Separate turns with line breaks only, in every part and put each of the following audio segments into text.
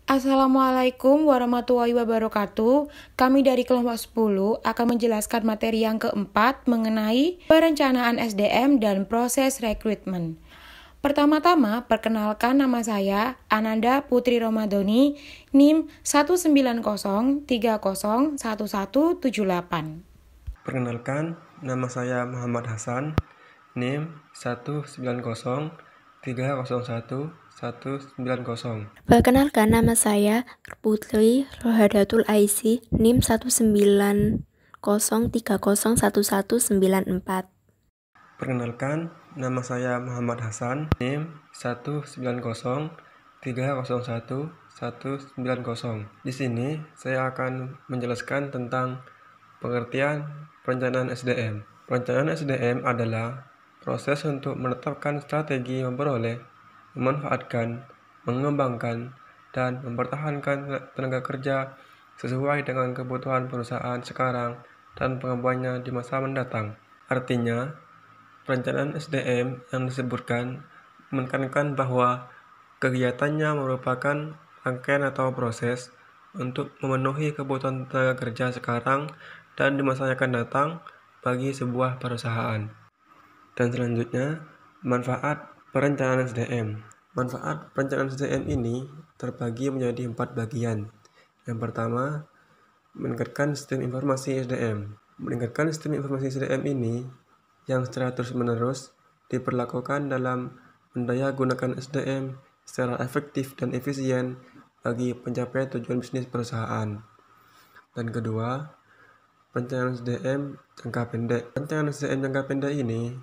Assalamualaikum warahmatullahi wabarakatuh. Kami dari kelompok 10 akan menjelaskan materi yang keempat mengenai perencanaan SDM dan proses rekrutmen. Pertama-tama, perkenalkan nama saya Ananda Putri Romadhoni, NIM 190301178.
Perkenalkan, nama saya Muhammad Hasan, NIM 190301190.
Perkenalkan, nama saya Putri Rohadatul Aisy, NIM 190301194.
Perkenalkan, nama saya Muhammad Hasan, NIM 19030119190. Di sini saya akan menjelaskan tentang pengertian perencanaan SDM. Perencanaan SDM adalah proses untuk menetapkan strategi memperoleh, memanfaatkan, mengembangkan, dan mempertahankan tenaga kerja sesuai dengan kebutuhan perusahaan sekarang dan pengembangannya di masa mendatang. Artinya, perencanaan SDM yang disebutkan menekankan bahwa kegiatannya merupakan rangkaian atau proses untuk memenuhi kebutuhan tenaga kerja sekarang dan di masa yang akan datang bagi sebuah perusahaan. Dan selanjutnya, manfaat perencanaan SDM. Manfaat perencanaan SDM ini terbagi menjadi 4 bagian. Yang pertama, meningkatkan sistem informasi SDM. Meningkatkan sistem informasi SDM ini yang secara terus-menerus diperlakukan dalam mendaya gunakan SDM secara efektif dan efisien bagi pencapaian tujuan bisnis perusahaan. Dan kedua, perencanaan SDM jangka pendek. Perencanaan SDM jangka pendek ini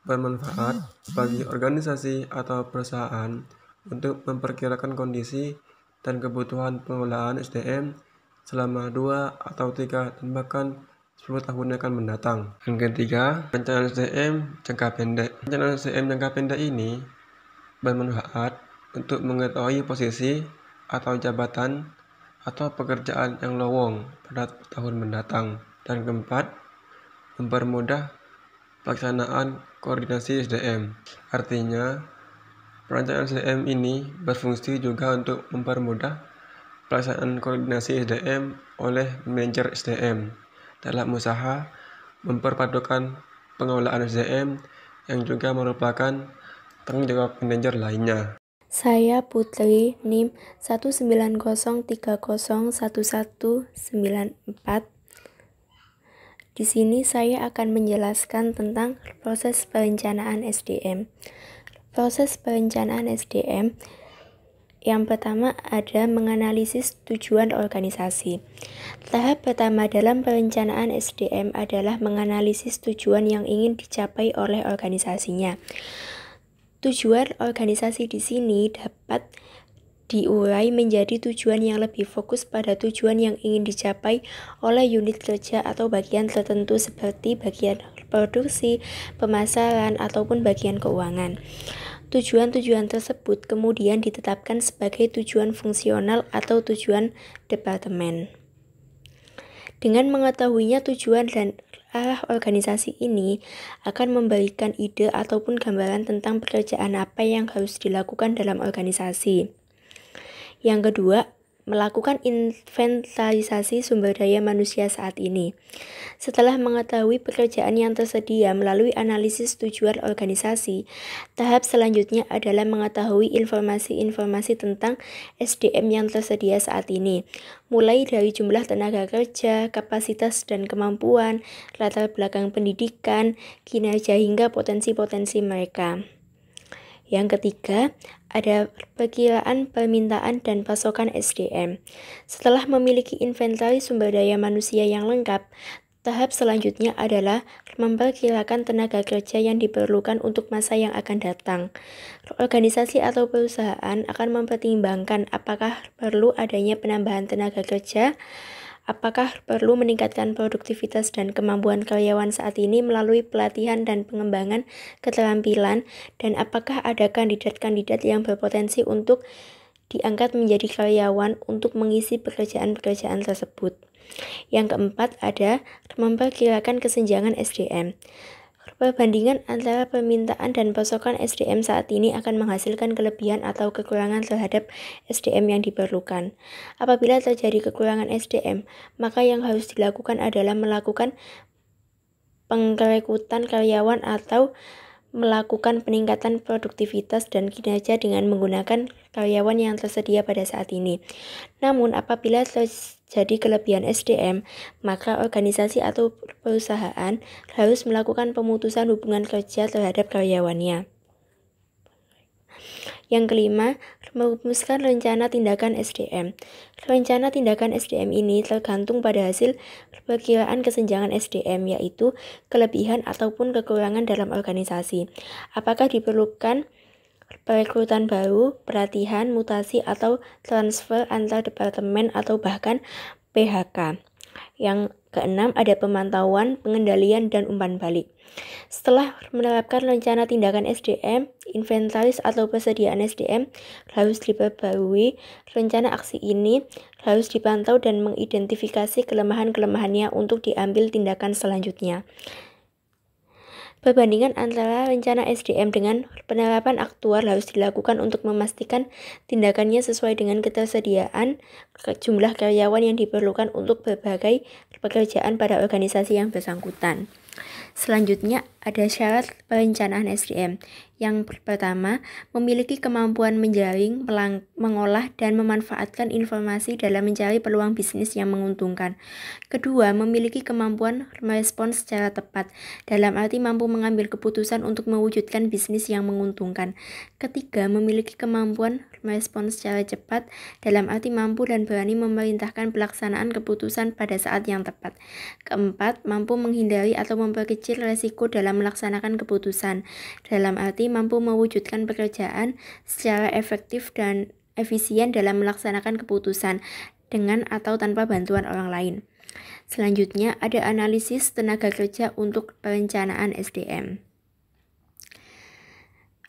bermanfaat bagi organisasi atau perusahaan untuk memperkirakan kondisi dan kebutuhan pengelolaan SDM selama 2 atau 3 dan bahkan 10 tahun yang akan mendatang. Yang ketiga, perencanaan SDM jangka pendek. Perencanaan SDM jangka pendek ini bermanfaat untuk mengetahui posisi atau jabatan atau pekerjaan yang lowong pada tahun mendatang. Dan keempat, mempermudah pelaksanaan koordinasi SDM. Artinya, perencanaan SDM ini berfungsi juga untuk mempermudah pelaksanaan koordinasi SDM oleh manajer SDM dalam usaha memperpadukan pengelolaan SDM yang juga merupakan tanggung jawab manajer lainnya.
Saya Putri, NIM 19030111194. Di sini saya akan menjelaskan tentang proses perencanaan SDM. Proses perencanaan SDM yang pertama ada menganalisis tujuan organisasi. Tahap pertama dalam perencanaan SDM adalah menganalisis tujuan yang ingin dicapai oleh organisasinya. Tujuan organisasi di sini dapat diurai menjadi tujuan yang lebih fokus pada tujuan yang ingin dicapai oleh unit kerja atau bagian tertentu seperti bagian produksi, pemasaran, ataupun bagian keuangan. Tujuan-tujuan tersebut kemudian ditetapkan sebagai tujuan fungsional atau tujuan departemen. Dengan mengetahuinya tujuan dan arah organisasi ini akan memberikan ide ataupun gambaran tentang pekerjaan apa yang harus dilakukan dalam organisasi. Yang kedua, melakukan inventarisasi sumber daya manusia saat ini. Setelah mengetahui pekerjaan yang tersedia melalui analisis tujuan organisasi, tahap selanjutnya adalah mengetahui informasi-informasi tentang SDM yang tersedia saat ini, mulai dari jumlah tenaga kerja, kapasitas dan kemampuan, latar belakang pendidikan, kinerja hingga potensi-potensi mereka. Yang ketiga, ada perkiraan permintaan dan pasokan SDM. Setelah memiliki inventaris sumber daya manusia yang lengkap, tahap selanjutnya adalah memperkirakan tenaga kerja yang diperlukan untuk masa yang akan datang. Organisasi atau perusahaan akan mempertimbangkan apakah perlu adanya penambahan tenaga kerja, apakah perlu meningkatkan produktivitas dan kemampuan karyawan saat ini melalui pelatihan dan pengembangan keterampilan, dan apakah ada kandidat-kandidat yang berpotensi untuk diangkat menjadi karyawan untuk mengisi pekerjaan-pekerjaan tersebut. Yang keempat ada memperkirakan kesenjangan SDM. Perbandingan antara permintaan dan pasokan SDM saat ini akan menghasilkan kelebihan atau kekurangan terhadap SDM yang diperlukan. Apabila terjadi kekurangan SDM, maka yang harus dilakukan adalah melakukan pengrekrutan karyawan atau melakukan peningkatan produktivitas dan kinerja dengan menggunakan karyawan yang tersedia pada saat ini. Namun, apabila terjadi kelebihan SDM, maka organisasi atau perusahaan harus melakukan pemutusan hubungan kerja terhadap karyawannya. Yang kelima, merumuskan rencana tindakan SDM. Rencana tindakan SDM ini tergantung pada hasil perkiraan kesenjangan SDM, yaitu kelebihan ataupun kekurangan dalam organisasi. Apakah diperlukan perekrutan baru, pelatihan, mutasi, atau transfer antar departemen atau bahkan PHK. Yang keenam, ada pemantauan, pengendalian, dan umpan balik. Setelah menerapkan rencana tindakan SDM, inventaris atau persediaan SDM harus diperbarui. Rencana aksi ini harus dipantau dan mengidentifikasi kelemahan-kelemahannya untuk diambil tindakan selanjutnya. Perbandingan antara rencana SDM dengan penerapan aktual harus dilakukan untuk memastikan tindakannya sesuai dengan ketersediaan jumlah karyawan yang diperlukan untuk berbagai pekerjaan pada organisasi yang bersangkutan. Selanjutnya, ada syarat perencanaan SDM. Yang pertama, memiliki kemampuan menjaring, mengolah, dan memanfaatkan informasi dalam mencari peluang bisnis yang menguntungkan. Kedua, memiliki kemampuan merespons secara tepat, dalam arti mampu mengambil keputusan untuk mewujudkan bisnis yang menguntungkan. Ketiga, memiliki kemampuan merespons secara cepat, dalam arti mampu dan berani memerintahkan pelaksanaan keputusan pada saat yang tepat. Keempat, mampu menghindari atau memperkecil resiko dalam melaksanakan keputusan, dalam arti mampu mewujudkan pekerjaan secara efektif dan efisien dalam melaksanakan keputusan dengan atau tanpa bantuan orang lain. Selanjutnya, ada analisis tenaga kerja untuk perencanaan SDM.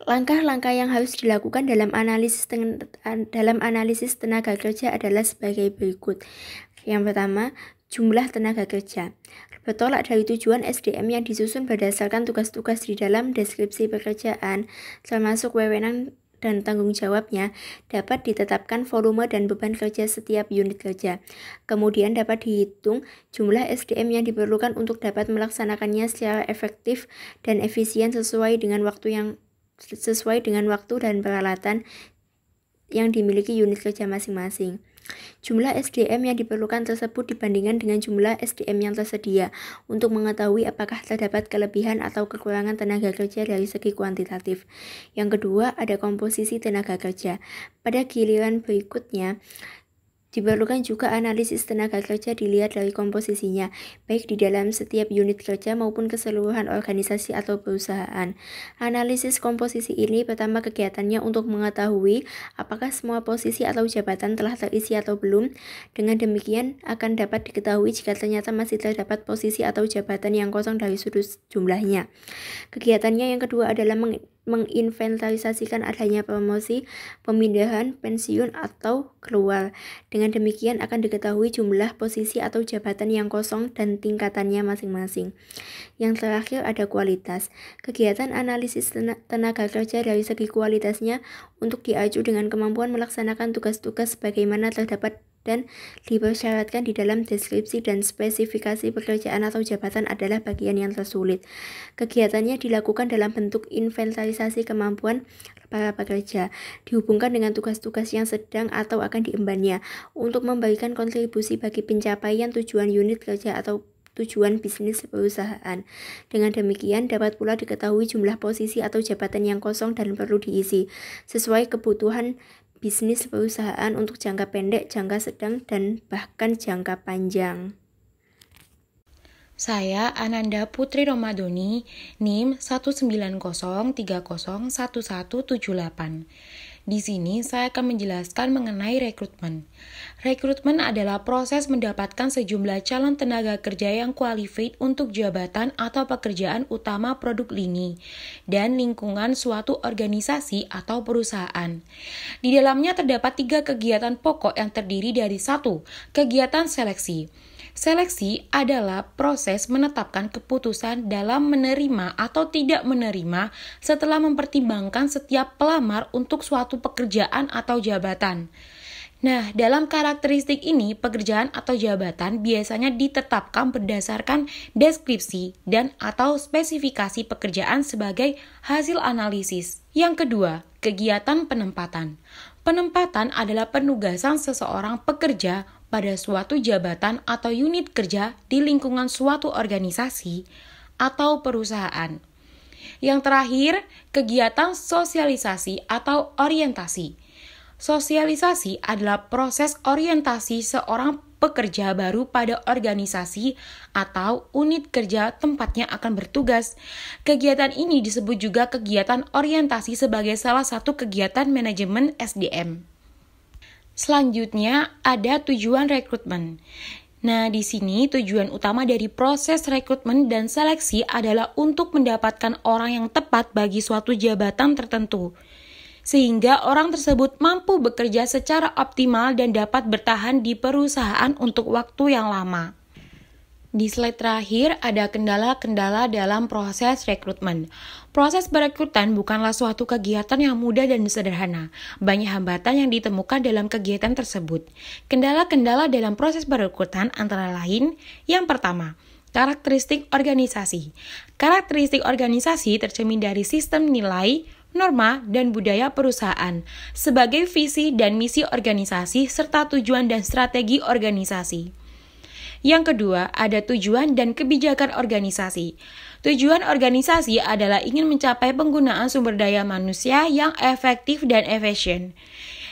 Langkah-langkah yang harus dilakukan dalam analisis tenaga kerja adalah sebagai berikut. Yang pertama, jumlah tenaga kerja. Bertolak dari tujuan SDM yang disusun berdasarkan tugas-tugas di dalam deskripsi pekerjaan, termasuk wewenang dan tanggung jawabnya, dapat ditetapkan volume dan beban kerja setiap unit kerja. Kemudian dapat dihitung jumlah SDM yang diperlukan untuk dapat melaksanakannya secara efektif dan efisien sesuai dengan waktu dan peralatan yang dimiliki unit kerja masing-masing. Jumlah SDM yang diperlukan tersebut dibandingkan dengan jumlah SDM yang tersedia untuk mengetahui apakah terdapat kelebihan atau kekurangan tenaga kerja dari segi kuantitatif. Yang kedua, ada komposisi tenaga kerja. Pada giliran berikutnya, diperlukan juga analisis tenaga kerja dilihat dari komposisinya, baik di dalam setiap unit kerja maupun keseluruhan organisasi atau perusahaan. Analisis komposisi ini pertama kegiatannya untuk mengetahui apakah semua posisi atau jabatan telah terisi atau belum. Dengan demikian akan dapat diketahui jika ternyata masih terdapat posisi atau jabatan yang kosong dari sudut jumlahnya. Kegiatannya yang kedua adalah menginventarisasikan adanya promosi, pemindahan, pensiun, atau keluar. Dengan demikian akan diketahui jumlah posisi atau jabatan yang kosong dan tingkatannya masing-masing. Yang terakhir ada kualitas. Kegiatan analisis tenaga kerja dari segi kualitasnya untuk diacu dengan kemampuan melaksanakan tugas-tugas sebagaimana terdapat dan dipersyaratkan di dalam deskripsi dan spesifikasi pekerjaan atau jabatan adalah bagian yang tersulit. Kegiatannya dilakukan dalam bentuk inventarisasi kemampuan para pekerja, dihubungkan dengan tugas-tugas yang sedang atau akan diembannya untuk memberikan kontribusi bagi pencapaian tujuan unit kerja atau tujuan bisnis perusahaan. Dengan demikian dapat pula diketahui jumlah posisi atau jabatan yang kosong dan perlu diisi sesuai kebutuhan bisnis perusahaan untuk jangka pendek, jangka sedang, dan bahkan jangka panjang.
Saya Ananda Putri Romadoni, NIM 190301178. Di sini saya akan menjelaskan mengenai rekrutmen. Rekrutmen adalah proses mendapatkan sejumlah calon tenaga kerja yang qualified untuk jabatan atau pekerjaan utama produk lini dan lingkungan suatu organisasi atau perusahaan. Di dalamnya terdapat 3 kegiatan pokok yang terdiri dari 1. Kegiatan seleksi. Seleksi adalah proses menetapkan keputusan dalam menerima atau tidak menerima setelah mempertimbangkan setiap pelamar untuk suatu pekerjaan atau jabatan. Nah, dalam karakteristik ini, pekerjaan atau jabatan biasanya ditetapkan berdasarkan deskripsi dan atau spesifikasi pekerjaan sebagai hasil analisis. Yang kedua, kegiatan penempatan. Penempatan adalah penugasan seseorang pekerja pada suatu jabatan atau unit kerja di lingkungan suatu organisasi atau perusahaan. Yang terakhir, kegiatan sosialisasi atau orientasi. Sosialisasi adalah proses orientasi seorang pekerja baru pada organisasi atau unit kerja tempatnya akan bertugas. Kegiatan ini disebut juga kegiatan orientasi sebagai salah satu kegiatan manajemen SDM. Selanjutnya ada tujuan rekrutmen. Nah, di sini tujuan utama dari proses rekrutmen dan seleksi adalah untuk mendapatkan orang yang tepat bagi suatu jabatan tertentu, sehingga orang tersebut mampu bekerja secara optimal dan dapat bertahan di perusahaan untuk waktu yang lama. Di slide terakhir ada kendala-kendala dalam proses rekrutmen. Proses perekrutan bukanlah suatu kegiatan yang mudah dan sederhana. Banyak hambatan yang ditemukan dalam kegiatan tersebut. Kendala-kendala dalam proses perekrutan antara lain, yang pertama, karakteristik organisasi. Karakteristik organisasi tercermin dari sistem nilai, norma, dan budaya perusahaan, sebagai visi dan misi organisasi, serta tujuan dan strategi organisasi. Yang kedua, ada tujuan dan kebijakan organisasi. Tujuan organisasi adalah ingin mencapai penggunaan sumber daya manusia yang efektif dan efisien.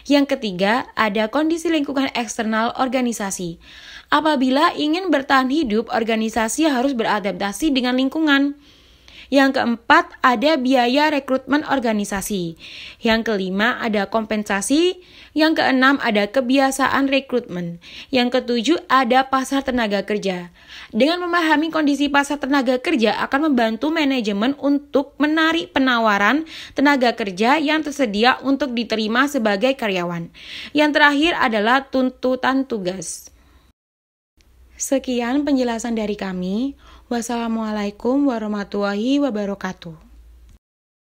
Yang ketiga, ada kondisi lingkungan eksternal organisasi. Apabila ingin bertahan hidup, organisasi harus beradaptasi dengan lingkungan. Yang keempat, ada biaya rekrutmen organisasi. Yang kelima, ada kompensasi. Yang keenam, ada kebiasaan rekrutmen. Yang ketujuh, ada pasar tenaga kerja. Dengan memahami kondisi pasar tenaga kerja akan membantu manajemen untuk menarik penawaran tenaga kerja yang tersedia untuk diterima sebagai karyawan. Yang terakhir adalah tuntutan tugas. Sekian penjelasan dari kami. Wassalamualaikum warahmatullahi wabarakatuh.